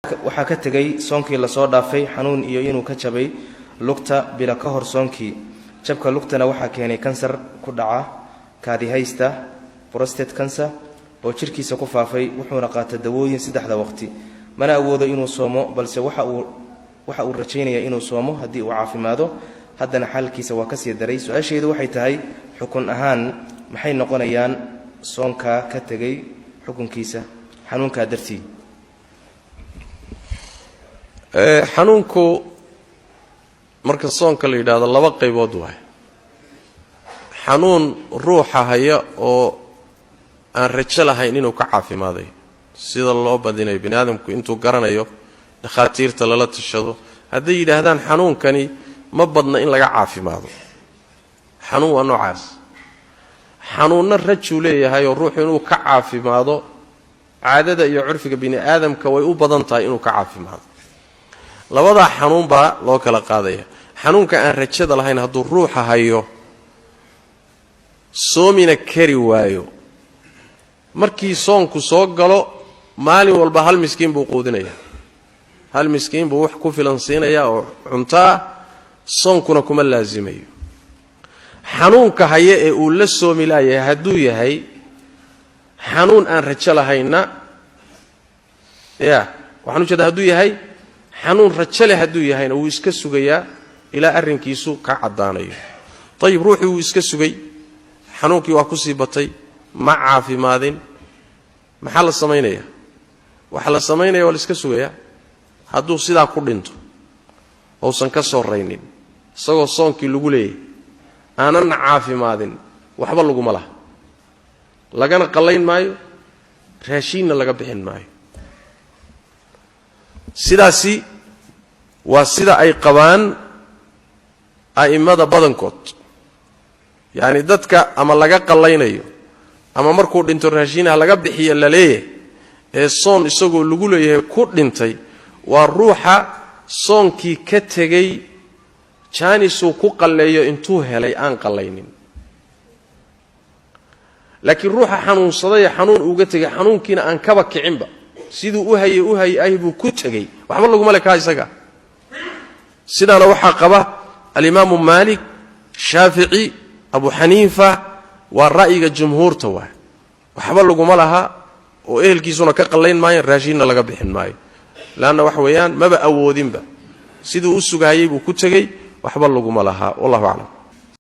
waxaa ka tagay soonkii la soo dhaafay xanuun iyo inuu ka jabay lugta bila ka hor soonkii jabka lugtana waxaa keenay kansar ku dhaca kaadihaysta prostate cancer oo jirkiisa ku faafay wuxuuna qaatay dawooyin 3 waqti mana awoodo inuu soomo balse waxa uu rajaynayaa inuu soomo haddii uu caafimaado haddana xalkiisa waa ka sii daray su'aasheedu waxay tahay xukun ahaan maxay noqonayaan soonka ka tagay xukunkiisa xanuunka dartii xanuunku marka soonka la yiraahdo laba qaybood waay xanuun ruuxa haya oo aan rajo lahayn inuu ka caafimaaday sida loo badinayo bini'aadamku intuu garanayo dhakhaatiirta lala tashado hadday yidhaahdaan xanuunkani ma badna in laga caafimaado xanuun waa noocaas xanuunna rajuu leeyahay oo ruuxu inuu ka caafimaado caadada iyo curfiga bini'aadamka way u badan tahay inuu ka caafimaado labadaa xanuun baa loo kala qaadaya xanuunka aan rajada lahayn hadduu ruuxa hayo soomina kari waayo markii soonku soo galo maalin walba hal miskiin buu quudinaya hal miskiin buu wax ku filan siinaya oo cuntaa soonkuna kuma laazimayo xanuunka haya ee uu la soomi laayahay hadduu yahay xanuun aan rajo lahayna waxaan ujeedaa hadduu yahay xanuun rajo leh hadduu yahayna wuu iska sugayaa ilaa arrinkiisu ka caddaanayo ayib ruuxii wuu iska sugay xanuunkii waa ku sii batay ma caafimaadin maxaa la samaynayaa waxaa la samaynaya waa la iska sugayaa hadduu sidaa ku dhinto uusan ka soo raynin isagoo soonkii lagu leeyahay aanan caafimaadin waxba laguma laha lagana qallayn maayo raashiinna laga bixin maayo sidaasi waa sida ay qabaan a'immada badankood yacni dadka ama laga qallaynayo ama markuu dhinto raashiinaha laga bixiyo la leeyahay ee soon isagoo lagu leeyahay ku dhintay waa ruuxa soonkii ka tegey jaanisuu ku qalleeyo intuu helay aan qallaynin laakiin ruuxa xanuunsadayee xanuun uga tegay xanuunkiina aan kaba kicinba siduu u hayay buu ku tegey waxba laguma le kaa isaga sidaana waxaa qaba alimaamu maalik shaafici abu xaniifa waa ra'yiga jumhuurta waay waxba laguma laha oo ehelkiisuna ka qallayn maayo raashiinna laga bixin maayo laanna wax weeyaan maba awoodinba siduu u sugahayay buu ku tegey waxba laguma laha wallahu aclam